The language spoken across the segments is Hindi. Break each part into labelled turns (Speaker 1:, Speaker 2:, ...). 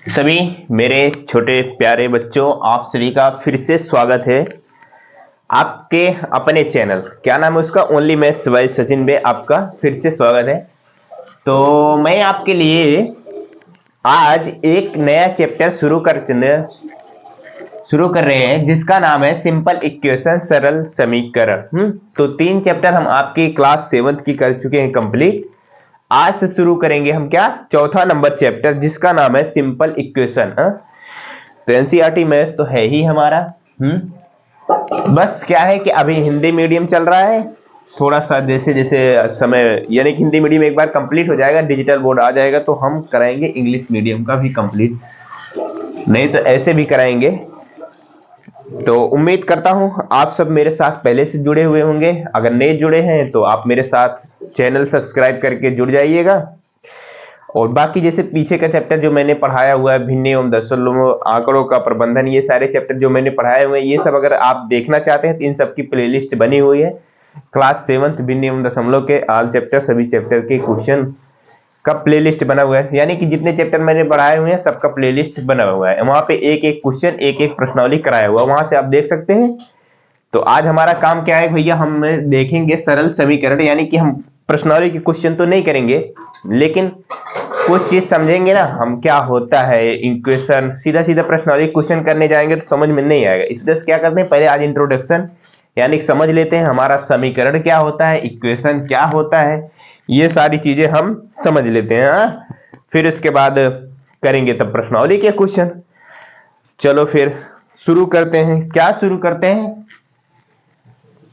Speaker 1: सभी मेरे छोटे प्यारे बच्चों, आप सभी का फिर से स्वागत है आपके अपने चैनल। क्या नाम है उसका? ओनली मैथ्स बाय सचिन में आपका फिर से स्वागत है। तो मैं आपके लिए आज एक नया चैप्टर शुरू कर रहे हैं जिसका नाम है सिंपल इक्वेशन, सरल समीकरण। तो 3 चैप्टर हम आपकी क्लास 7th की कर चुके हैं कंप्लीट। आज से शुरू करेंगे हम क्या, चौथा नंबर चैप्टर जिसका नाम है सिंपल इक्वेशन। तो एनसीईआरटी में तो है ही हमारा। बस क्या है कि अभी हिंदी मीडियम चल रहा है, थोड़ा सा जैसे जैसे समय, यानी कि हिंदी मीडियम एक बार कंप्लीट हो जाएगा, डिजिटल बोर्ड आ जाएगा तो हम कराएंगे इंग्लिश मीडियम का भी कंप्लीट, नहीं तो ऐसे भी कराएंगे। तो उम्मीद करता हूं आप सब मेरे साथ पहले से जुड़े हुए होंगे। अगर नए जुड़े हैं तो आप मेरे साथ चैनल सब्सक्राइब करके जुड़ जाइएगा। और बाकी जैसे पीछे का चैप्टर जो मैंने पढ़ाया हुआ है, भिन्न एवं दशमलव आंकड़ों का प्रबंधन, ये सारे चैप्टर जो मैंने पढ़ाए हुए हैं, ये सब अगर आप देखना चाहते हैं तो इन सब की प्लेलिस्ट बनी हुई है। क्लास 7th भिन्न एवं दशमलव के ऑल चैप्टर, सभी चैप्टर के क्वेश्चन का प्लेलिस्ट बना हुआ है, यानी कि जितने चैप्टर मैंने पढ़ाए हुए हैं सबका प्लेलिस्ट बना हुआ है। वहां पे एक एक क्वेश्चन, एक एक प्रश्नावली कराया हुआ है, वहां से आप देख सकते हैं। तो आज हमारा काम क्या है भैया, हम देखेंगे सरल समीकरण, यानी कि हम प्रश्नावली के क्वेश्चन तो नहीं करेंगे लेकिन कुछ चीज समझेंगे ना हम, क्या होता है इक्वेशन। सीधा सीधा प्रश्नावली क्वेश्चन करने जाएंगे तो समझ में नहीं आएगा। इस वजह से क्या करते हैं, पहले आज इंट्रोडक्शन यानी समझ लेते हैं हमारा समीकरण क्या होता है, इक्वेशन क्या होता है, ये सारी चीजें हम समझ लेते हैं। फिर उसके बाद करेंगे तब प्रश्नावली के क्वेश्चन। चलो फिर शुरू करते हैं। क्या शुरू करते हैं?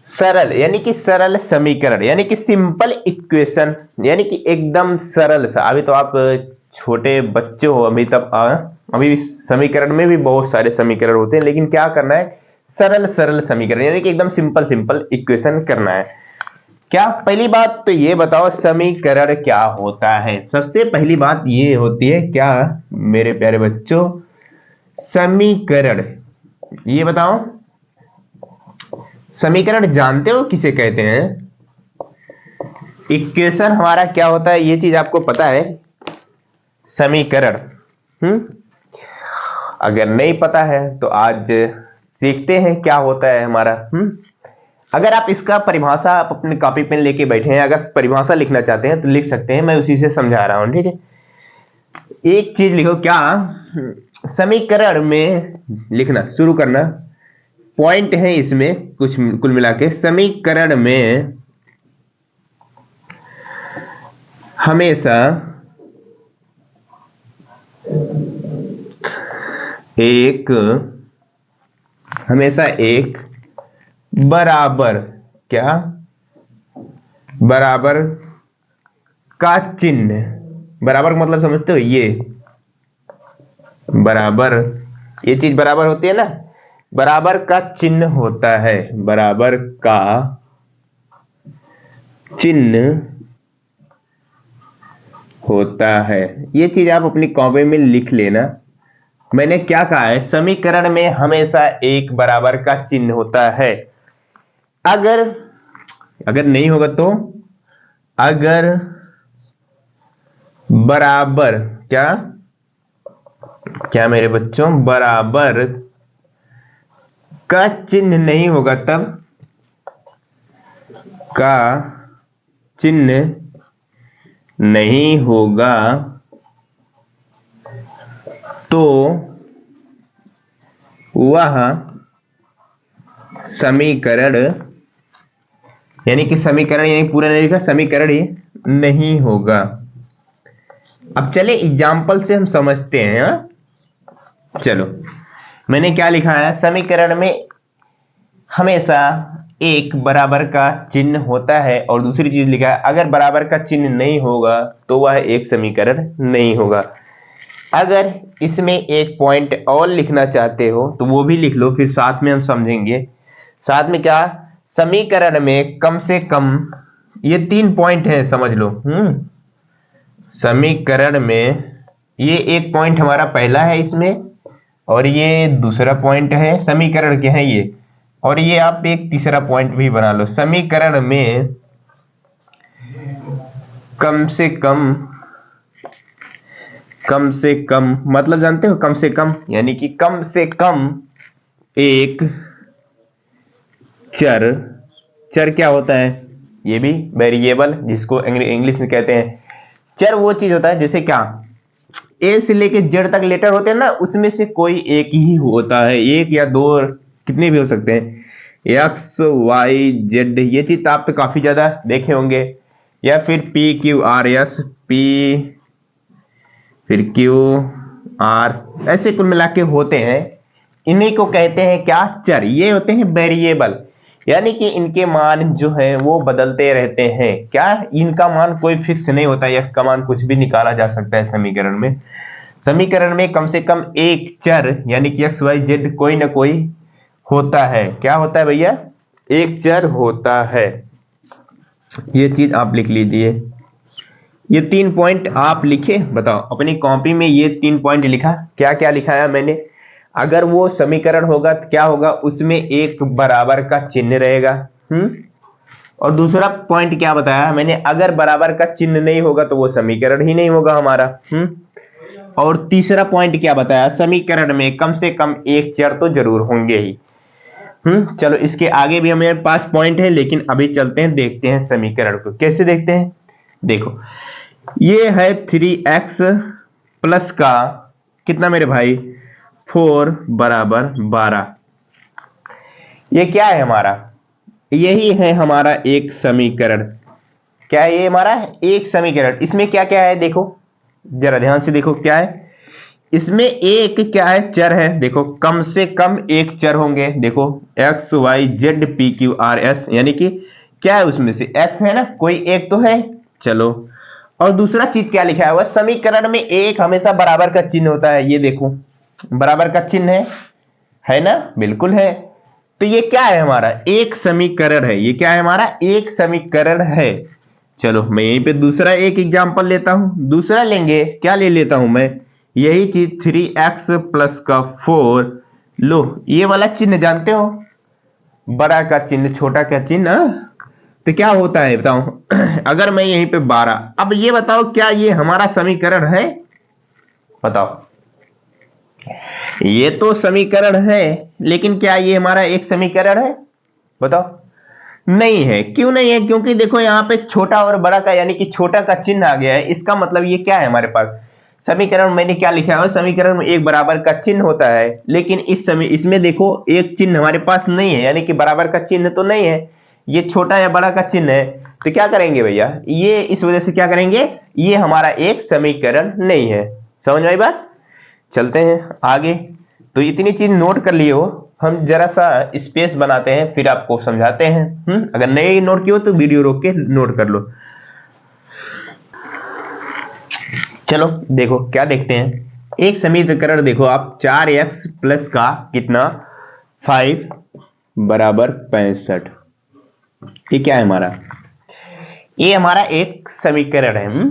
Speaker 1: सरल यानी कि सरल समीकरण, यानी कि सिंपल इक्वेशन, यानी कि एकदम सरल सा। अभी तो आप छोटे बच्चे हो, अभी समीकरण में भी बहुत सारे समीकरण होते हैं, लेकिन क्या करना है, सरल सरल समीकरण, यानी कि एकदम सिंपल सिंपल इक्वेशन करना है। क्या पहली बात तो ये बताओ, समीकरण क्या होता है? सबसे पहली बात ये होती है, क्या मेरे प्यारे बच्चों, समीकरण ये बताओ, समीकरण जानते हो किसे कहते हैं? इक्वेशन हमारा क्या होता है ये चीज आपको पता है? समीकरण अगर नहीं पता है तो आज सीखते हैं क्या होता है हमारा। अगर आप इसका परिभाषा, आप अपने कॉपी पेन लेके बैठे हैं, अगर परिभाषा लिखना चाहते हैं तो लिख सकते हैं, मैं उसी से समझा रहा हूं, ठीक है। एक चीज लिखो, क्या समीकरण में लिखना शुरू करना, पॉइंट है इसमें कुछ कुल मिला के, समीकरण में हमेशा एक बराबर, क्या बराबर का चिन्ह, बराबर मतलब समझते हो, ये बराबर, ये चीज बराबर होती है ना, बराबर का चिन्ह होता है, बराबर का चिन्ह होता है। ये चीज आप अपनी कॉपी में लिख लेना। मैंने क्या कहा है, समीकरण में हमेशा एक बराबर का चिन्ह होता है। अगर अगर नहीं होगा तो, अगर बराबर, क्या क्या मेरे बच्चों, बराबर का चिन्ह नहीं होगा, तब का चिन्ह नहीं होगा तो वह समीकरण, यानी कि समीकरण, यानी पूरा नहीं लिखा, समीकरण ही नहीं होगा। अब चले एग्जाम्पल से हम समझते हैं। चलो, मैंने क्या लिखा है, समीकरण में हमेशा एक बराबर का चिन्ह होता है, और दूसरी चीज लिखा है, अगर बराबर का चिन्ह नहीं होगा तो वह एक समीकरण नहीं होगा। अगर इसमें एक पॉइंट और लिखना चाहते हो तो वो भी लिख लो, फिर साथ में हम समझेंगे। साथ में क्या, समीकरण में कम से कम ये 3 पॉइंट है, समझ लो। समीकरण में ये एक पॉइंट हमारा पहला है इसमें, और ये दूसरा पॉइंट है, समीकरण के हैं ये, और ये आप एक तीसरा पॉइंट भी बना लो। समीकरण में कम से कम कम से कम मतलब जानते हो, कम से कम यानी कि कम से कम एक चर। चर क्या होता है? ये भी वेरिएबल, जिसको इंग्लिश में कहते हैं चर। वो चीज होता है जैसे क्या, ए से लेके जेड तक लेटर होते हैं ना, उसमें से कोई एक ही होता है, एक या दो, कितने भी हो सकते हैं, एक्स वाई जेड। ये चीज आप तो काफी ज्यादा देखे होंगे। या फिर P Q R S, P फिर क्यू आर, ऐसे कुल मिला के होते हैं। इन्हीं को कहते हैं क्या, चर। ये होते हैं वेरिएबल, यानी कि इनके मान जो है वो बदलते रहते हैं। क्या, इनका मान कोई फिक्स नहीं होता, एक्स का मान कुछ भी निकाला जा सकता है समीकरण में। समीकरण में कम से कम एक चर यानी कि एक्स वाई जेड कोई ना कोई होता है। क्या होता है भैया? एक चर होता है। ये चीज आप लिख लीजिए। ये 3 पॉइंट आप लिखे, बताओ अपनी कॉपी में ये 3 पॉइंट लिखा। क्या क्या लिखाया मैंने? अगर वो समीकरण होगा तो क्या होगा, उसमें एक बराबर का चिन्ह रहेगा। और दूसरा पॉइंट क्या बताया मैंने, अगर बराबर का चिन्ह नहीं होगा तो वो समीकरण ही नहीं होगा हमारा। और तीसरा पॉइंट क्या बताया, समीकरण में कम से कम एक चर तो जरूर होंगे ही। चलो इसके आगे भी हमारे पास पॉइंट है, लेकिन अभी चलते हैं, देखते हैं समीकरण को। कैसे देखते हैं? देखो, ये है 3x प्लस का कितना मेरे भाई, 4 बराबर 12। ये क्या है हमारा? यही है हमारा एक समीकरण। क्या है ये हमारा एक समीकरण? इसमें क्या क्या है देखो, जरा ध्यान से देखो क्या है इसमें। एक क्या है, चर है। देखो कम से कम एक चर होंगे। देखो X Y Z P Q R S, यानी कि क्या है उसमें से एक्स है ना, कोई एक तो है। चलो, और दूसरा चीज क्या लिखा है, वह समीकरण में एक हमेशा बराबर का चिन्ह होता है। ये देखो बराबर का चिन्ह है ना, बिल्कुल है। तो ये क्या है हमारा, एक समीकरण है। ये क्या है हमारा, एक समीकरण है। चलो मैं यहीं पे दूसरा एक एग्जांपल लेता हूं। दूसरा लेंगे, क्या ले लेता हूं मैं, यही चीज 3x प्लस का 4। लो ये वाला चिन्ह जानते हो, बड़ा का चिन्ह छोटा का चिन्ह। तो क्या होता है बताओ अगर मैं यहीं पे 12, अब ये बताओ क्या ये हमारा समीकरण है? बताओ, ये तो समीकरण है, लेकिन क्या ये हमारा एक समीकरण है? बताओ, नहीं है। क्यों नहीं है? क्योंकि देखो यहाँ पे छोटा और बड़ा का यानी कि छोटा का चिन्ह आ गया है। इसका मतलब ये क्या है हमारे पास, समीकरण मैंने क्या लिखा है, समीकरण में एक बराबर का चिन्ह होता है, लेकिन इसमें देखो एक चिन्ह हमारे पास नहीं है, यानी कि बराबर का चिन्ह तो नहीं है, ये छोटा या बड़ा का चिन्ह है। तो क्या करेंगे भैया, ये इस वजह से क्या करेंगे, ये हमारा एक समीकरण नहीं है। समझ में आई बात? चलते हैं आगे। तो इतनी चीज नोट कर लिए हो, हम जरा सा स्पेस बनाते हैं फिर आपको समझाते हैं। अगर नहीं नोट किए हो तो वीडियो रोक के नोट कर लो। चलो देखो क्या देखते हैं, एक समीकरण देखो आप, 4x प्लस का कितना 5 बराबर 65। ये क्या है हमारा, ये हमारा एक समीकरण है।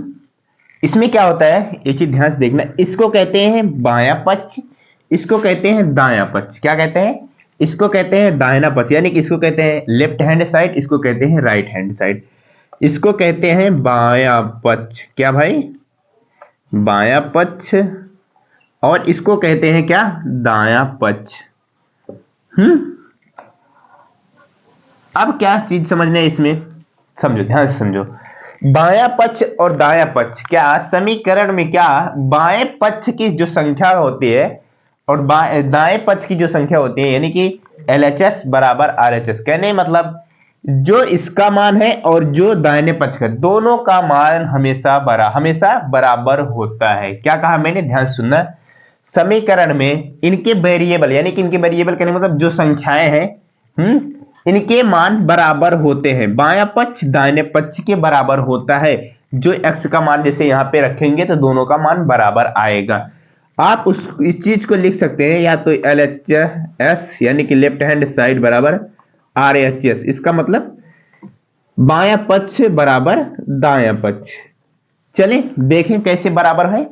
Speaker 1: इसमें क्या होता है, एक चीज ध्यान से देखना, इसको कहते हैं बायां पक्ष, इसको कहते हैं दायां पक्ष। क्या कहते हैं? इसको कहते हैं दाहिना पक्ष, यानी कि इसको कहते हैं लेफ्ट हैंड साइड, इसको कहते हैं राइट हैंड साइड। इसको कहते हैं बायां पक्ष। क्या भाई? बायां पक्ष। और इसको कहते हैं क्या, दायां पक्ष। अब क्या चीज समझना है इसमें, समझो ध्यान से समझो। बायां पक्ष और दायां पक्ष, क्या समीकरण में क्या बाएं पक्ष की जो संख्या होती है और दाएं पक्ष की जो संख्या होती है, यानी कि LHS बराबर RHS। कहने मतलब जो इसका मान है और जो दाहिने पक्ष का, दोनों का मान हमेशा बराबर होता है। क्या कहा मैंने, ध्यान सुनना। समीकरण में इनके वेरिएबल, यानी कि इनके वेरिएबल कहने मतलब जो संख्याएं हैं, इनके मान बराबर होते हैं। बायां पक्ष दाहिने पक्ष के बराबर होता है। जो x का मान जैसे यहां पे रखेंगे तो दोनों का मान बराबर आएगा। आप इस चीज को लिख सकते हैं या तो LHS यानी कि लेफ्ट हैंड साइड बराबर RHS। इसका मतलब बायां पक्ष बराबर दायां पक्ष। चलें देखें कैसे बराबर है।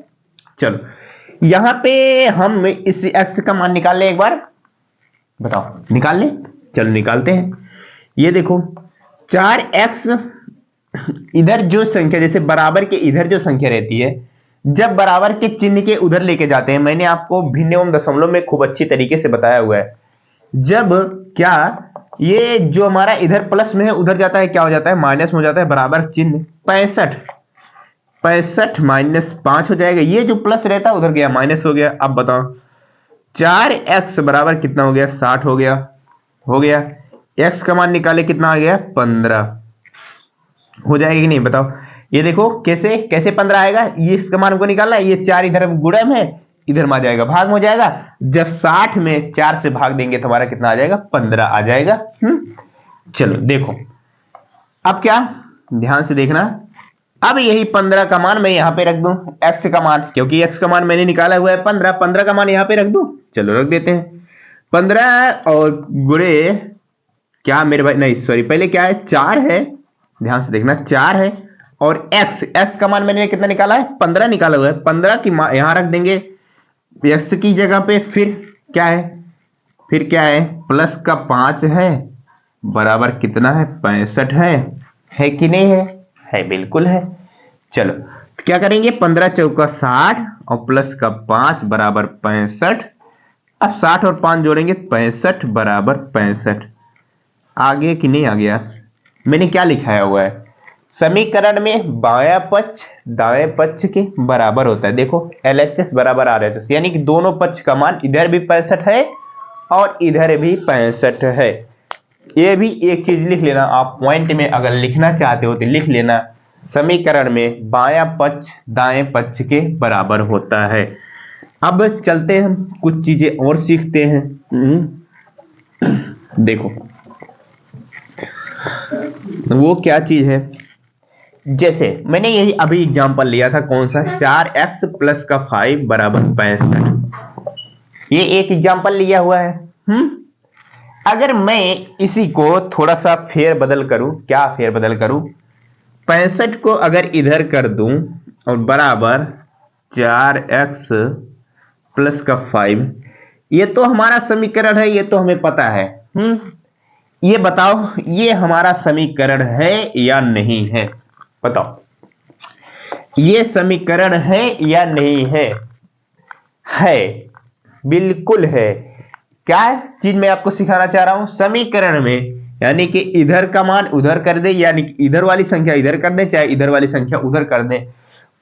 Speaker 1: चलो यहां पे हम इस x का मान निकाल लें एक बार, बताओ निकाल लें। चलो निकालते हैं। ये देखो 4x, इधर जो संख्या जैसे बराबर के इधर जो संख्या रहती है जब बराबर के चिन्ह के उधर लेके जाते हैं, मैंने आपको भिन्न एवं दशमलव में खूब अच्छी तरीके से बताया हुआ है। जब क्या ये जो हमारा इधर प्लस में है उधर जाता है, क्या हो जाता है, माइनस में हो जाता है, बराबर चिन्ह 65 65 माइनस 5 हो जाएगा। ये जो प्लस रहता है उधर गया माइनस हो गया। अब बताओ 4x बराबर कितना हो गया, 60 हो गया। हो गया, x का मान निकाले कितना आ गया, 15 हो जाएगा कि नहीं बताओ। ये देखो कैसे कैसे 15 आएगा, ये इसका मान हमको निकालना है। ये 4 इधर गुणम है, इधर में आ जाएगा, भाग में हो जाएगा। जब 60 में 4 से भाग देंगे तो हमारा कितना आ जाएगा, 15 आ जाएगा। चलो देखो अब क्या, ध्यान से देखना। अब यही 15 का मान मैं यहां पे रख दूं, x का मान, क्योंकि x का मान मैंने निकाला हुआ है 15, 15 का मान यहां पे रख दूं। चलो रख देते हैं 15 और गुणे क्या मेरे भाई, नहीं सॉरी, पहले क्या है, 4 है, ध्यान से देखना 4 है, और x का मान मैंने कितना निकाला है, 15 निकाला हुआ है। 15 की यहां रख देंगे x की जगह पे। फिर क्या है, फिर क्या है, प्लस का 5 है, बराबर कितना है, 65 है कि नहीं है बिल्कुल है। चलो क्या करेंगे, 15 चौका 60 और प्लस का 5 बराबर 65। अब 60 और 5 जोड़ेंगे, 65 बराबर 65। आगे कि नहीं आ गया, मैंने क्या लिखाया हुआ है, समीकरण में बायां पक्ष दाएं पक्ष के बराबर होता है। देखो LHS बराबर RHS, यानी कि दोनों पक्ष का मान इधर भी 65 है और इधर भी 65 है। ये भी एक चीज लिख लेना आप पॉइंट में, अगर लिखना चाहते हो तो लिख लेना, समीकरण में बायां पक्ष दाएं पक्ष के बराबर होता है। अब चलते हैं, हम कुछ चीजें और सीखते हैं। देखो वो क्या चीज है, जैसे मैंने यही अभी एग्जांपल लिया था, कौन सा, 4x प्लस का 5 बराबर 65। ये एक एग्जांपल लिया हुआ है। अगर मैं इसी को थोड़ा सा फेर बदल करूं, क्या फेर बदल करूं, 65 को अगर इधर कर दूं और बराबर 4x प्लस का 5, ये तो हमारा समीकरण है, ये तो हमें पता है। ये बताओ ये हमारा समीकरण है या नहीं है, बताओ ये समीकरण है या नहीं है बिल्कुल है। क्या चीज मैं आपको सिखाना चाह रहा हूं, समीकरण में यानी कि इधर का मान उधर कर दे, यानी कि इधर वाली संख्या इधर कर दे, चाहे इधर वाली संख्या उधर कर दे,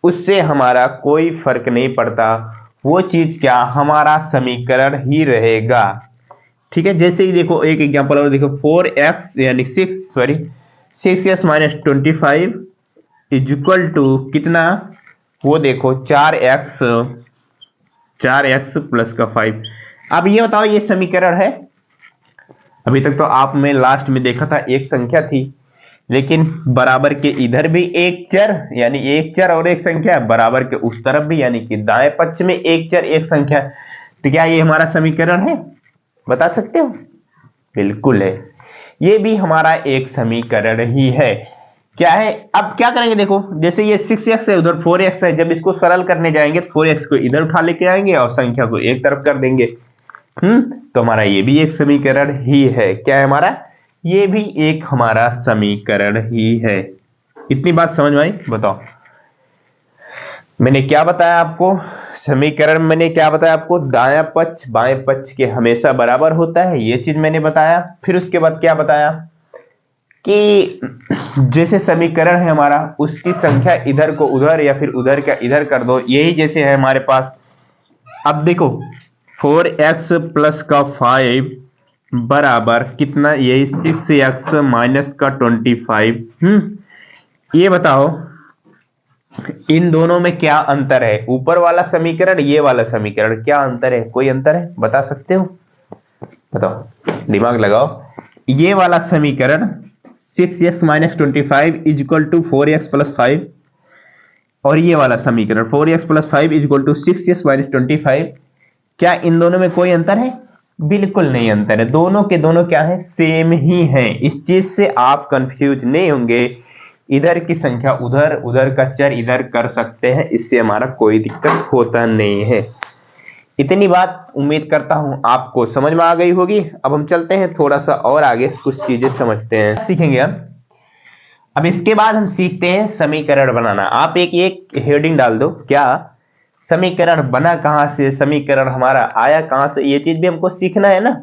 Speaker 1: उससे हमारा कोई फर्क नहीं पड़ता। वो चीज क्या, हमारा समीकरण ही रहेगा। ठीक है, जैसे ही देखो एक एग्जांपल और देखो, 4x यानी 6x minus 25 is equal to कितना, वो देखो 4x प्लस का 5। अब ये बताओ ये समीकरण है, अभी तक तो आप में लास्ट में देखा था एक संख्या थी, लेकिन बराबर के इधर भी एक चर, यानी एक चर और एक संख्या, बराबर के उस तरफ भी यानी कि दाएं पक्ष में एक चर एक संख्या। तो क्या ये हमारा समीकरण है, बता सकते हो, बिल्कुल है, ये भी हमारा एक समीकरण ही है। क्या है, अब क्या करेंगे, देखो जैसे ये 6x है, उधर 4x है, जब इसको सरल करने जाएंगे तो 4x को इधर उठा लेके आएंगे और संख्या को एक तरफ कर देंगे। तो हमारा ये भी एक समीकरण ही है। क्या है हमारा, ये भी एक हमारा समीकरण ही है। इतनी बात समझ में आई, बताओ मैंने क्या बताया आपको, समीकरण मैंने क्या बताया आपको, दायां पक्ष बाएं पक्ष के हमेशा बराबर होता है, ये चीज मैंने बताया। फिर उसके बाद क्या बताया कि जैसे समीकरण है हमारा, उसकी संख्या इधर को उधर या फिर उधर का इधर कर दो, यही जैसे है हमारे पास। अब देखो 4x प्लस का 5 बराबर कितना, यही 6x माइनस का 25। ये बताओ इन दोनों में क्या अंतर है, ऊपर वाला समीकरण ये वाला समीकरण, क्या अंतर है, कोई अंतर है, बता सकते हो, बताओ दिमाग लगाओ। ये वाला समीकरण 6x minus 25 is equal to 4x plus 5, और ये वाला समीकरण 4x plus 5 is equal to 6x minus 25, क्या इन दोनों में कोई अंतर है, बिल्कुल नहीं अंतर है, दोनों के दोनों क्या है, सेम ही है। इस चीज से आप कंफ्यूज नहीं होंगे, इधर की संख्या उधर, उधर का चर इधर कर सकते हैं, इससे हमारा कोई दिक्कत होता नहीं है। इतनी बात उम्मीद करता हूं आपको समझ में आ गई होगी। अब हम चलते हैं थोड़ा सा और आगे, कुछ चीजें समझते हैं, सीखेंगे हम। अब इसके बाद हम सीखते हैं समीकरण बनाना। आप एक हेडिंग डाल दो, क्या समीकरण बना कहां से, समीकरण हमारा आया कहां से, ये चीज भी हमको सीखना है ना।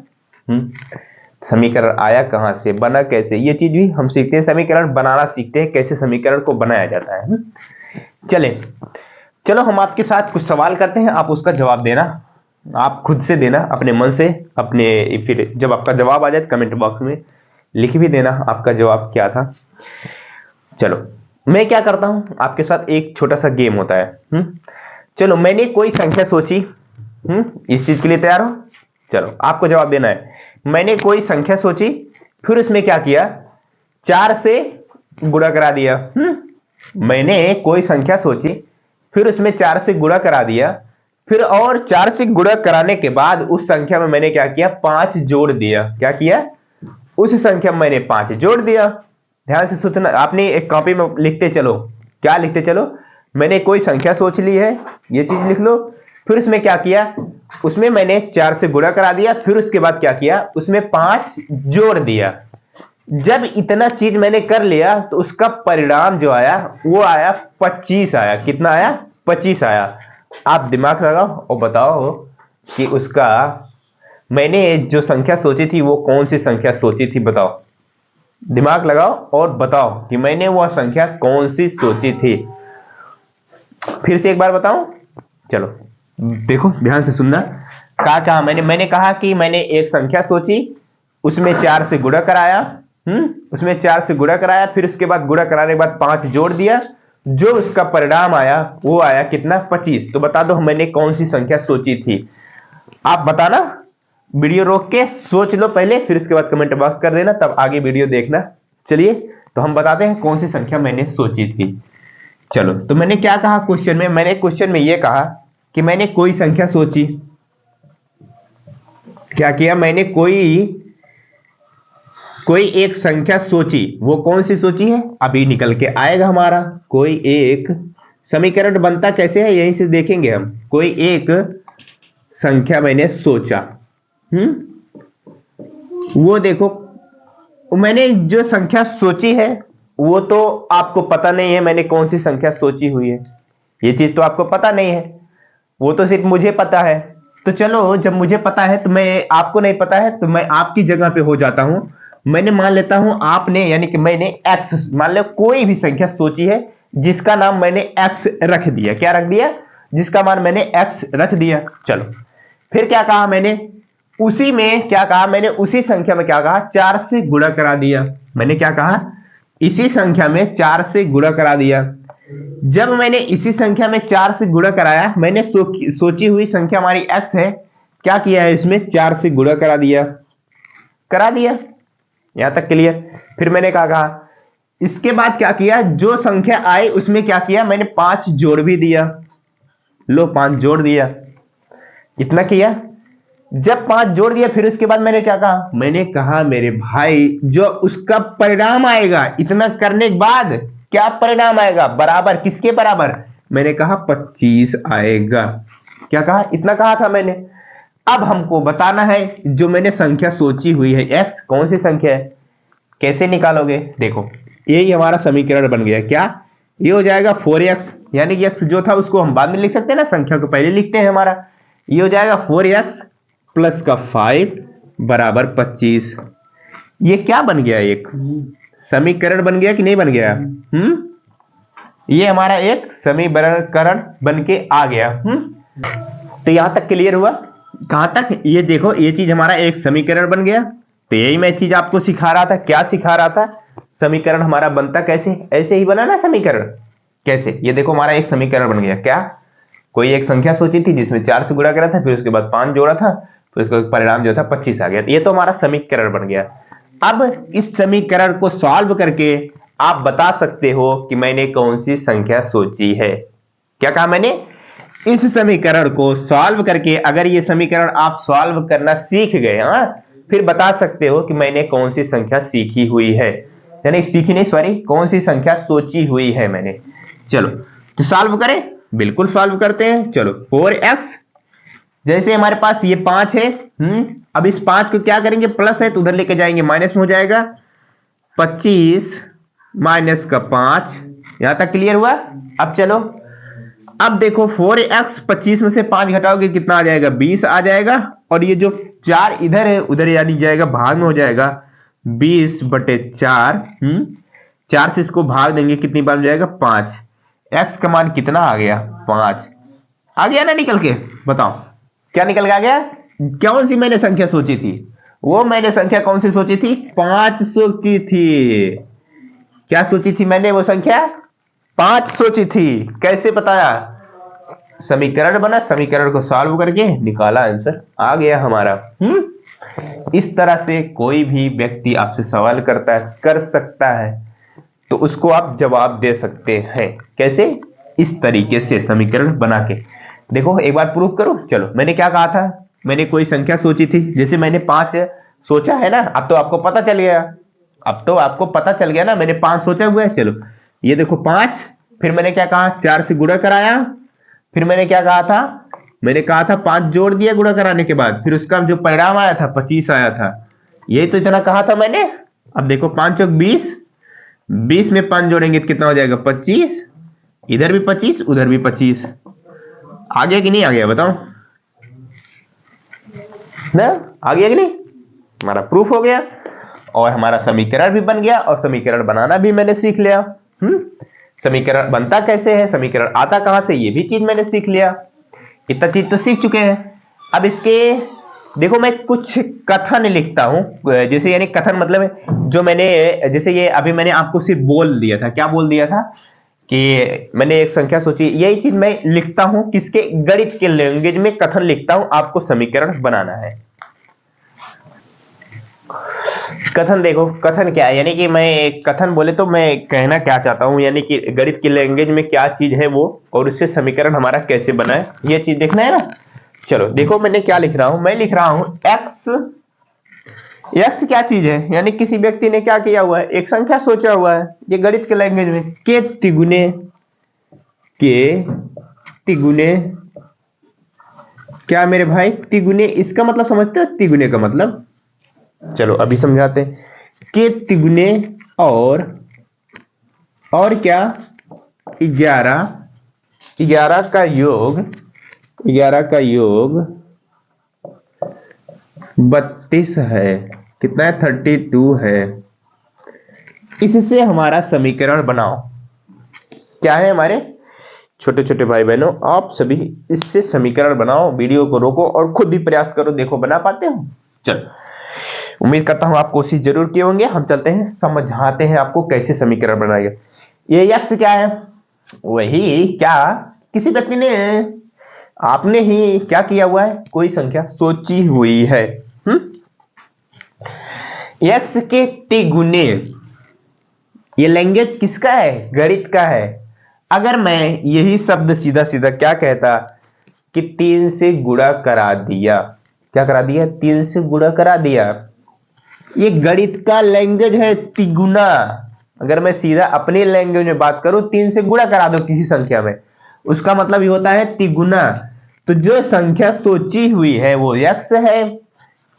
Speaker 1: समीकरण आया कहां से, बना कैसे, ये चीज भी हम सीखते हैं। समीकरण बनाना सीखते हैं, कैसे समीकरण को बनाया जाता है। चलो हम आपके साथ कुछ सवाल करते हैं, आप उसका जवाब देना, आप खुद से देना अपने मन से, अपने फिर जब आपका जवाब आ जाए कमेंट बॉक्स में लिख भी देना आपका जवाब क्या था। चलो मैं क्या करता हूं आपके साथ, एक छोटा सा गेम होता है। चलो मैंने कोई संख्या सोची, इस चीज के लिए तैयार हो। चलो आपको जवाब देना है। मैंने कोई संख्या सोची, फिर उसमें क्या किया, 4 से गुणा करा दिया। मैंने कोई संख्या सोची, फिर उसमें 4 से गुणा करा दिया, फिर और 4 से गुणा कराने के बाद उस संख्या में मैंने क्या किया, 5 जोड़ दिया। क्या किया, उस संख्या में मैंने 5 जोड़ दिया। ध्यान से सुनना, आपने एक कॉपी में लिखते चलो। क्या लिखते चलो, मैंने कोई संख्या सोच ली है, ये चीज लिख लो। फिर उसमें क्या किया, उसमें मैंने 4 से गुणा करा दिया, फिर उसके बाद क्या किया, उसमें 5 जोड़ दिया। जब इतना चीज मैंने कर लिया तो उसका परिणाम जो आया वो आया 25 आया। कितना आया, 25 आया। आप दिमाग लगाओ और बताओ कि उसका मैंने जो संख्या सोची थी वो कौन सी संख्या सोची थी, बताओ। दिमाग लगाओ और बताओ कि मैंने वह संख्या कौन सी सोची थी। फिर से एक बार बताऊं, चलो देखो ध्यान से सुनना। कहा मैंने कहा कि मैंने एक संख्या सोची, उसमें 4 से गुणा कराया, उसमें 4 से गुणा कराया, फिर उसके बाद गुणा कराने के बाद 5 जोड़ दिया, जो उसका परिणाम आया वो आया कितना, 25। तो बता दो मैंने कौन सी संख्या सोची थी। आप बताना, वीडियो रोक के सोच लो पहले, फिर उसके बाद कमेंट बॉक्स कर देना, तब आगे वीडियो देखना। चलिए तो हम बताते हैं कौन सी संख्या मैंने सोची थी। चलो तो मैंने क्या कहा क्वेश्चन में, मैंने क्वेश्चन में यह कहा कि मैंने कोई संख्या सोची। क्या किया, मैंने कोई एक संख्या सोची। वो कौन सी सोची है, अभी निकल के आएगा हमारा। कोई एक समीकरण बनता कैसे है यहीं से देखेंगे हम। कोई एक संख्या मैंने सोचा, वो देखो मैंने जो संख्या सोची है वो तो आपको पता नहीं है मैंने कौन सी संख्या सोची हुई है, ये चीज तो आपको पता नहीं है, वो तो सिर्फ मुझे पता है। तो चलो जब मुझे पता है तो मैं, आपको नहीं पता है तो मैं आपकी जगह पे हो जाता हूं। मैंने मान लेता हूं आपने, यानी कि मैंने एक्स, मान लो कोई भी संख्या सोची है जिसका नाम मैंने एक्स रख दिया। क्या रख दिया, जिसका मान मैंने एक्स रख दिया। चलो फिर क्या कहा मैंने, उसी में क्या कहा मैंने, उसी संख्या में क्या कहा, 4 से गुणा करा दिया। मैंने क्या कहा, इसी संख्या में 4 से गुणा करा दिया। जब मैंने इसी संख्या में 4 से गुणा कराया, मैंने सोची हुई संख्या हमारी x है, क्या किया है, इसमें 4 से गुणा करा दिया। यहां तक क्लियर। फिर मैंने कहा इसके बाद क्या किया, जो संख्या आई उसमें क्या किया, मैंने 5 जोड़ भी दिया। लो 5 जोड़ दिया, इतना किया। जब 5 जोड़ दिया फिर उसके बाद मैंने क्या कहा, मैंने कहा मेरे भाई जो उसका परिणाम आएगा इतना करने के बाद, क्या परिणाम आएगा, बराबर किसके बराबर, मैंने कहा 25 आएगा। क्या कहा, इतना कहा था मैंने। अब हमको बताना है जो मैंने संख्या सोची हुई है x, कौन सी संख्या है, कैसे निकालोगे। देखो यही हमारा समीकरण बन गया। क्या, ये हो जाएगा 4x, यानी कि x जो था उसको हम बाद में लिख सकते हैं ना, संख्या को पहले लिखते हैं हमारा। ये हो जाएगा 4x प्लस का 5 बराबर 25। ये क्या बन गया, एक समीकरण बन गया कि नहीं बन गया। ये हमारा एक समीकरण बन के आ गया। तो यहां तक क्लियर हुआ, कहां तक, ये देखो ये चीज हमारा एक समीकरण बन गया। तो यही मैं चीज आपको सिखा रहा था। क्या सिखा रहा था, समीकरण हमारा बनता कैसे, ऐसे ही बना ना समीकरण, कैसे, ये देखो हमारा एक समीकरण बन गया। क्या, कोई एक संख्या सोची थी जिसमें 4 से गुणा करा था, फिर उसके बाद 5 जोड़ा था, तो इसका परिणाम जो था 25 आ गया। ये तो हमारा समीकरण बन गया। अब इस समीकरण को सॉल्व करके आप बता सकते हो कि मैंने कौन सी संख्या सोची है। क्या कहा मैंने, इस समीकरण को सॉल्व करके, अगर ये समीकरण आप सॉल्व करना सीख गए, फिर बता सकते हो कि मैंने कौन सी संख्या सीखी हुई है, यानी सीखी नहीं, सॉरी, कौन सी संख्या सोची हुई है मैंने। चलो तो सॉल्व करें, बिल्कुल सॉल्व करते हैं। चलो 4x, जैसे हमारे पास ये 5 है, अब इस 5 को क्या करेंगे, प्लस है तो उधर लेके जाएंगे माइनस में हो जाएगा 25 माइनस का 5। यहां तक क्लियर हुआ। अब चलो, अब देखो 4x 25 में से 5 घटाओगे कितना आ जाएगा, 20 आ जाएगा। और ये जो 4 इधर है उधर यानी जाएगा भाग में, हो जाएगा 20/4। 4 से इसको भाग देंगे कितनी बार हो जाएगा, 5। x का मान कितना आ गया, 5 आ गया ना निकल के। बताओ क्या निकल के आ गया। कौन सी मैंने संख्या सोची थी, वो मैंने संख्या कौन सी सोची थी, 5 सोची थी। क्या सोची थी मैंने, वो संख्या 5 सोची थी। कैसे बताया, समीकरण बना, समीकरण को सॉल्व करके निकाला, आंसर आ गया हमारा। इस तरह से कोई भी व्यक्ति आपसे सवाल करता है, कर सकता है, तो उसको आप जवाब दे सकते हैं। कैसे, इस तरीके से समीकरण बना के। देखो एक बार प्रूफ करो। चलो, मैंने क्या कहा था, मैंने कोई संख्या सोची थी, जैसे मैंने 5 सोचा है ना। अब तो आपको पता चल गया, अब तो आपको पता चल गया ना, मैंने 5 सोचा हुआ है। चलो ये देखो 5, फिर मैंने क्या कहा, 4 से गुणा कराया। फिर मैंने क्या कहा था, मैंने कहा था 5 जोड़ दिया गुणा कराने के बाद, फिर उसका जो परिणाम आया था 25 आया था। यही तो इतना कहा था मैंने। अब देखो 5 चौक 20, 20 में 5 जोड़ेंगे तो कितना हो जाएगा, 25। इधर भी 25 उधर भी 25। आ गया कि नहीं आ गया, बताओ ना, आ गया कि नहीं। हमारा प्रूफ हो गया और हमारा समीकरण भी बन गया, और समीकरण बनाना भी मैंने सीख लिया। समीकरण बनता कैसे है, समीकरण आता कहां से, ये भी चीज मैंने सीख लिया। इतना चीज तो सीख चुके हैं। अब इसके देखो, मैं कुछ कथन लिखता हूं, जैसे यानी कथन मतलब है जो मैंने, जैसे ये अभी मैंने आपको सिर्फ बोल दिया था। क्या बोल दिया था कि मैंने एक संख्या सोची, यही चीज मैं लिखता हूं किसके, गणित के लैंग्वेज में कथन लिखता हूं, आपको समीकरण बनाना है। कथन देखो, कथन क्या है, यानी कि मैं कथन बोले तो मैं कहना क्या चाहता हूं, यानी कि गणित की लैंग्वेज में क्या चीज है वो, और उससे समीकरण हमारा कैसे बना है, ये चीज देखना है ना। चलो देखो मैंने क्या लिख रहा हूं, मैं लिख रहा हूं x। x क्या चीज है, यानी किसी व्यक्ति ने क्या किया हुआ है, एक संख्या सोचा हुआ है, ये गणित के लैंग्वेज में के तिगुने क्या मेरे भाई, तिगुने, इसका मतलब समझते हो, तिगुने का मतलब, चलो अभी समझाते हैं। के तिगुने और क्या, 11, 11 का योग, 11 का योग 32 है। कितना है, 32 है। इससे हमारा समीकरण बनाओ। क्या है हमारे छोटे छोटे भाई बहनों, आप सभी इससे समीकरण बनाओ। वीडियो को रोको और खुद भी प्रयास करो, देखो बना पाते हो। चलो, उम्मीद करता हूं आप कोशिश जरूर किए होंगे। हम चलते हैं, समझाते हैं आपको कैसे समीकरण बनाएंगे। ये x क्या है, वही क्या, किसी व्यक्ति ने, आपने ही क्या किया हुआ है, कोई संख्या सोची हुई है। x के तिगुने, ये लैंग्वेज किसका है, गणित का है। अगर मैं यही शब्द सीधा सीधा क्या कहता कि 3 से गुणा करा दिया, क्या करा दिया, 3 से गुणा करा दिया, ये गणित का लैंग्वेज है, तिगुना। अगर मैं सीधा अपने लैंग्वेज में बात करूं, 3 से गुणा करा दो किसी संख्या में, उसका मतलब ये होता है तिगुना। तो जो संख्या सोची हुई है वो x है।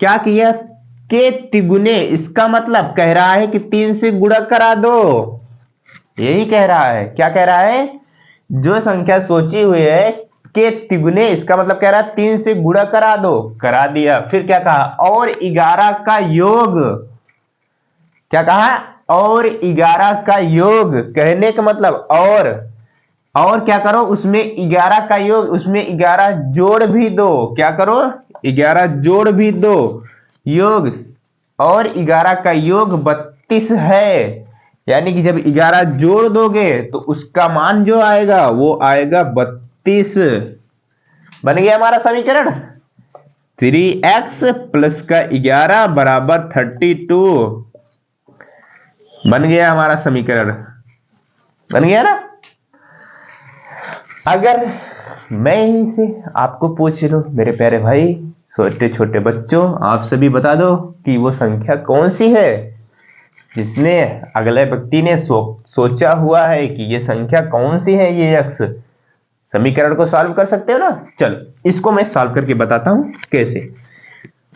Speaker 1: क्या किया, के तिगुने, इसका मतलब कह रहा है कि 3 से गुणा करा दो, यही कह रहा है। क्या कह रहा है, जो संख्या सोची हुई है के तिगुने, इसका मतलब कह रहा है 3 से गुणा करा दो, करा दिया। फिर क्या कहा, और 11 का योग, क्या कहा, और 11 का योग, कहने का मतलब और क्या करो, उसमें 11 का योग, उसमें 11 जोड़ भी दो। क्या करो, 11 जोड़ भी दो, योग, और 11 का योग 32 है। यानी कि जब 11 जोड़ दोगे तो उसका मान जो आएगा वो आएगा 32। बन गया हमारा समीकरण, 3x प्लस का 11 बराबर 32। बन गया हमारा समीकरण, बन गया ना। अगर मैं इसे आपको पूछ लूं, मेरे प्यारे भाई, छोटे छोटे बच्चों, आप सभी बता दो कि वो संख्या कौन सी है जिसने अगले व्यक्ति ने सोचा हुआ है कि ये संख्या कौन सी है, ये x। समीकरण को सॉल्व कर सकते हो ना। चलो इसको मैं सॉल्व करके बताता हूं कैसे,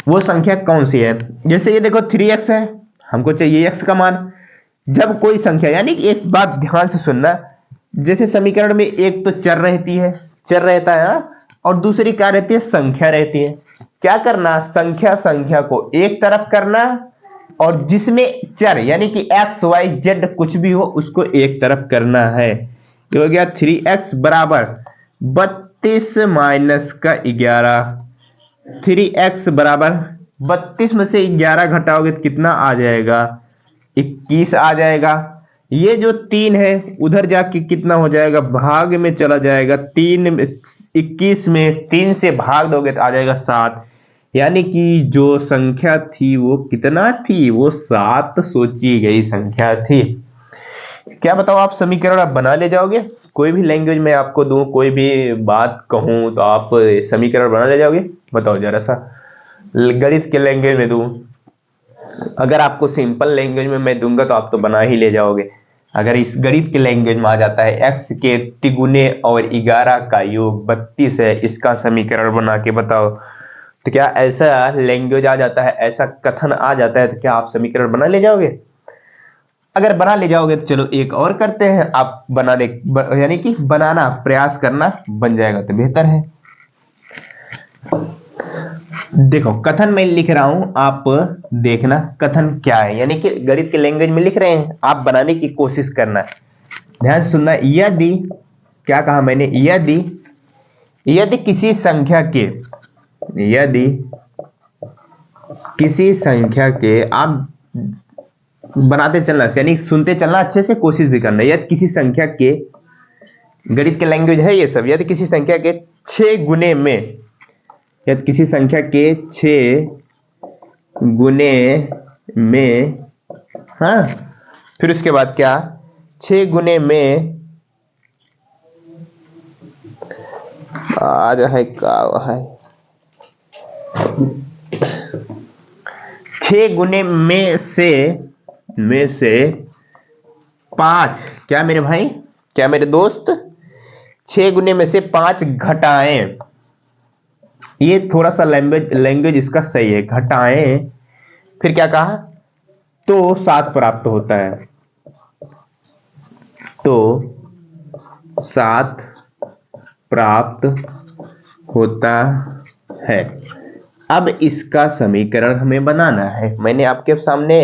Speaker 1: वो संख्या कौन सी है। जैसे ये देखो 3x है, हमको चाहिए x का मान। जब कोई संख्या, यानी कि एक बात ध्यान से सुनना, जैसे समीकरण में एक तो चर रहती है, चर रहता है हाँ? और दूसरी क्या रहती है, संख्या रहती है। क्या करना, संख्या को एक तरफ करना और जिसमें चर यानी कि एक्स वाई जेड कुछ भी हो उसको एक तरफ करना है। ये हो गया 3x बराबर 32 माइनस का 11। 3x बराबर 32 में से 11 घटाओगे तो कितना आ जाएगा, 21 आ जाएगा। ये जो 3 है उधर जाके कितना हो जाएगा, भाग में चला जाएगा। 21 में 3 से भाग दोगे तो आ जाएगा 7। यानी कि जो संख्या थी वो कितना थी, वो 7 सोची गई संख्या थी। क्या बताओ, आप समीकरण आप बना ले जाओगे? कोई भी लैंग्वेज में आपको दूं, कोई भी बात कहूं तो आप समीकरण बना ले जाओगे? बताओ जरा सा। गणित के लैंग्वेज में दूं, अगर आपको सिंपल लैंग्वेज में मैं दूंगा तो आप तो बना ही ले जाओगे। अगर इस गणित के लैंग्वेज में आ जाता है x के तिगुने और 11 का योग 32 है, इसका समीकरण बना के बताओ, तो क्या ऐसा लैंग्वेज आ जाता है, ऐसा कथन आ जाता है, तो क्या आप समीकरण बना ले जाओगे? अगर बना ले जाओगे तो चलो एक और करते हैं, आप बनाने यानी कि बनाना प्रयास करना बन जाएगा तो बेहतर है। देखो कथन मैं लिख रहा हूं, आप देखना कथन क्या है, यानी कि गणित के लैंग्वेज में लिख रहे हैं, आप बनाने की कोशिश करना। ध्यान से सुनना। यदि, क्या कहा मैंने, यदि किसी संख्या के, यदि किसी संख्या के, आप बनाते चलना यानी सुनते चलना, अच्छे से कोशिश भी करना। यदि किसी संख्या के, गणित के लैंग्वेज है ये सब, यदि किसी संख्या के 6 गुने में, यदि किसी संख्या के 6 गुने में, हाँ, फिर उसके बाद क्या, 6 गुने में आज है का है 6 गुने में से 5, क्या मेरे भाई, क्या मेरे दोस्त, 6 गुने में से 5 घटाएं। ये थोड़ा सा लैंग्वेज इसका सही है, घटाएं। फिर क्या कहा, तो 7 प्राप्त होता है, तो 7 प्राप्त होता है। अब इसका समीकरण हमें बनाना है। मैंने आपके सामने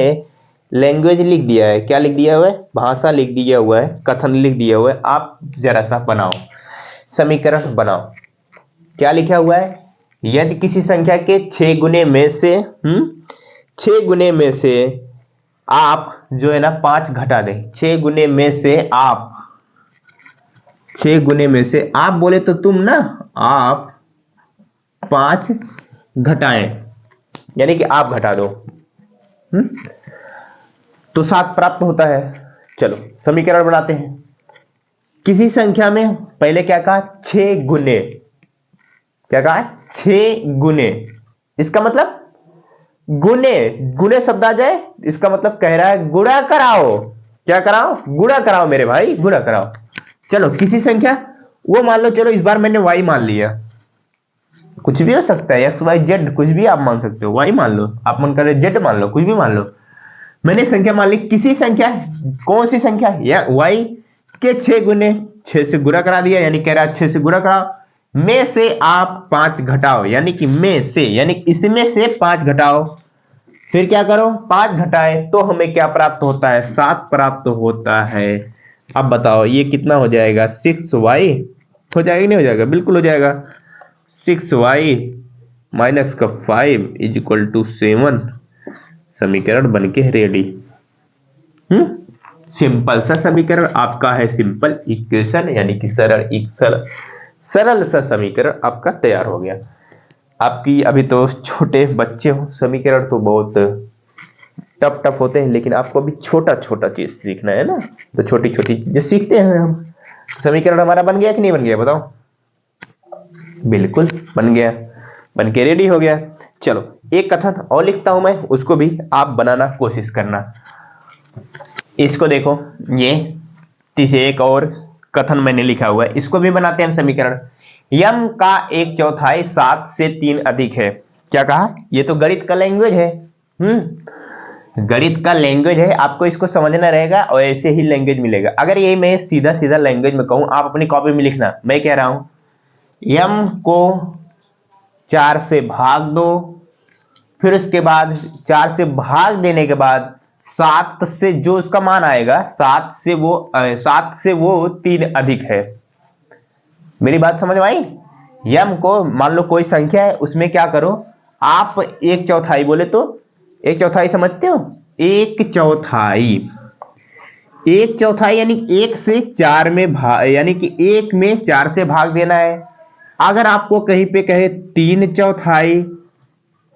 Speaker 1: लैंग्वेज लिख दिया है, क्या लिख दिया हुआ है, भाषा लिख दिया हुआ है, कथन लिख दिया हुआ है। आप जरा सा बनाओ, समीकरण बनाओ। क्या लिखा हुआ है, यदि किसी संख्या के 6 गुने में से 6 गुने में से आप जो है ना 5 घटा दें। 6 गुने में से आप, 6 गुने में से आप बोले तो तुम ना, आप 5 घटाएं, यानी कि आप घटा दो, तो 7 प्राप्त होता है। चलो समीकरण बनाते हैं। किसी संख्या में पहले क्या कहा, 6 गुने, क्या कहा, 6 गुने, इसका मतलब गुने, गुने शब्द आ जाए, इसका मतलब कह रहा है गुणा कराओ। क्या कराओ, गुणा कराओ मेरे भाई, गुणा कराओ। चलो किसी संख्या, वो मान लो, चलो इस बार मैंने y मान लिया, कुछ भी हो सकता है, एक्स वाई जेड कुछ भी आप मान सकते हो, y मान लो, आप मन करे जेड मान लो, कुछ भी मान लो। मैंने संख्या मान ली, किसी संख्या, कौन सी संख्या, या y के 6 गुने, 6 से गुणा करा दिया, यानी कह रहा है 6 से गुणा कराओ, में से आप 5 घटाओ, यानी कि में से, यानी इसमें से 5 घटाओ। फिर क्या करो, 5 घटाए तो हमें क्या प्राप्त होता है, 7 प्राप्त होता है। अब बताओ ये कितना हो जाएगा, 6y हो जाएगा कि नहीं हो जाएगा, बिल्कुल हो जाएगा। 6y माइनस का 5 इज इक्वल टू 7। समीकरण बनके रेडी। सिंपल सा समीकरण आपका है, सिंपल इक्वेशन, यानी कि सरल सा समीकरण आपका तैयार हो गया। आपकी अभी तो छोटे बच्चे हो, समीकरण तो बहुत टफ होते हैं, लेकिन आपको अभी छोटा छोटा चीज सीखना है ना, तो छोटी छोटी चीजें सीखते हैं हम। समीकरण हमारा बन गया कि नहीं बन गया, बताओ? बिल्कुल बन गया, बन के रेडी हो गया। चलो एक कथन और लिखता हूं मैं, उसको भी आप बनाना कोशिश करना। इसको देखो, ये तीसरे एक और कथन मैंने लिखा हुआ है, इसको भी बनाते हैं हम समीकरण। यम का 1/4 7 से 3 अधिक है। क्या कहा, ये तो गणित का लैंग्वेज है। गणित का लैंग्वेज है, आपको इसको समझना रहेगा और ऐसे ही लैंग्वेज मिलेगा। अगर ये मैं सीधा सीधा लैंग्वेज में कहूं, आप अपनी कॉपी में लिखना, मैं कह रहा हूं m को 4 से भाग दो, फिर उसके बाद 4 से भाग देने के बाद 7 से जो उसका मान आएगा 7 से वो 3 अधिक है। मेरी बात समझ में आई? m को मान लो कोई संख्या है, उसमें क्या करो आप 1/4 बोले तो 1/4 समझते हो? 1/4 1/4 यानी 1 से 4 में भाग, यानी कि 1 में 4 से भाग देना है। अगर आपको कहीं पे कहे 3/4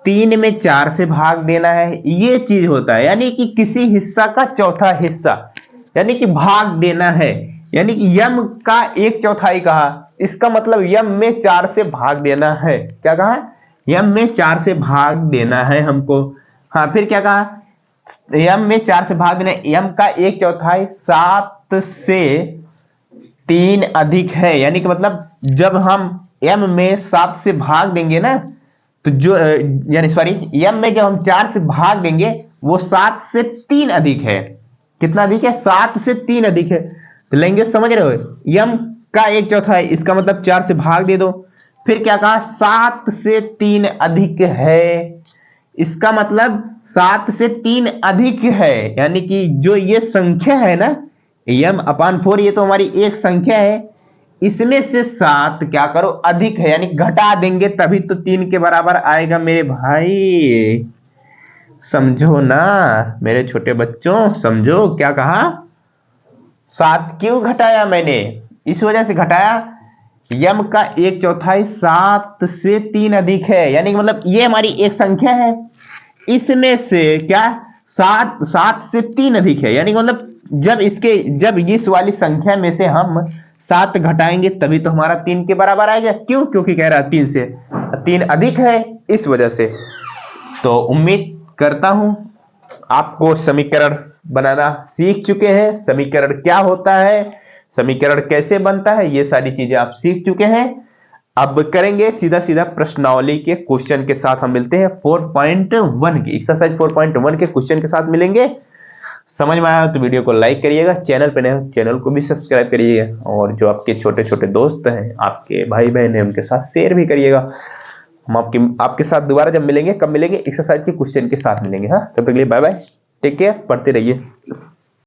Speaker 1: 3 में 4 से भाग देना है, ये चीज होता है। यानी कि किसी हिस्सा का चौथा हिस्सा, यानी कि भाग देना है। यानी कि m का 1/4 कहा, इसका मतलब m में 4 से भाग देना है। क्या कहा? m में 4 से भाग देना है हमको। हाँ, फिर क्या कहा? m में 4 से भाग देना है। m का 1/4 7 से 3 अधिक है। यानी कि मतलब जब हम m में 7 से भाग देंगे ना, तो जो यानी सॉरी m में जब हम 4 से भाग देंगे वो 7 से 3 अधिक है। कितना अधिक है? 7 से 3 अधिक है। तो लैंग्वेज समझ रहे हो? m का 1/4, इसका मतलब 4 से भाग दे दो। फिर क्या कहा? 7 से 3 अधिक है, इसका मतलब 7 से 3 अधिक है। यानी कि जो ये संख्या है ना m/4, ये तो हमारी एक संख्या है, इसमें से 7 क्या करो अधिक है, यानी घटा देंगे तभी तो 3 के बराबर आएगा। मेरे भाई समझो ना, मेरे छोटे बच्चों समझो क्या कहा। 7 क्यों घटाया मैंने? इस वजह से घटाया, m का 1/4 7 से 3 अधिक है। यानी कि मतलब ये हमारी एक संख्या है, इसमें से क्या 7 से 3 अधिक है। यानी कि मतलब जब इस वाली संख्या में से हम 7 घटाएंगे तभी तो हमारा 3 के बराबर आएगा। क्यों? क्योंकि कह रहा 3 से 3 अधिक है, इस वजह से। तो उम्मीद करता हूं आपको समीकरण बनाना सीख चुके हैं। समीकरण क्या होता है, समीकरण कैसे बनता है, ये सारी चीजें आप सीख चुके हैं। अब करेंगे सीधा सीधा प्रश्नावली के क्वेश्चन के साथ। हम मिलते हैं 4.1 की एक्सरसाइज 4.1 के क्वेश्चन के साथ मिलेंगे। समझ में आया तो वीडियो को लाइक करिएगा, चैनल पे नए हो चैनल को भी सब्सक्राइब करिएगा, और जो आपके छोटे छोटे दोस्त हैं, आपके भाई बहन हैं, उनके साथ शेयर भी करिएगा। हम आपके साथ दोबारा जब मिलेंगे, कब मिलेंगे? एक्सरसाइज के क्वेश्चन के साथ मिलेंगे। हाँ, तब तक के लिए बाय बाय, टेक केयर, पढ़ते रहिए।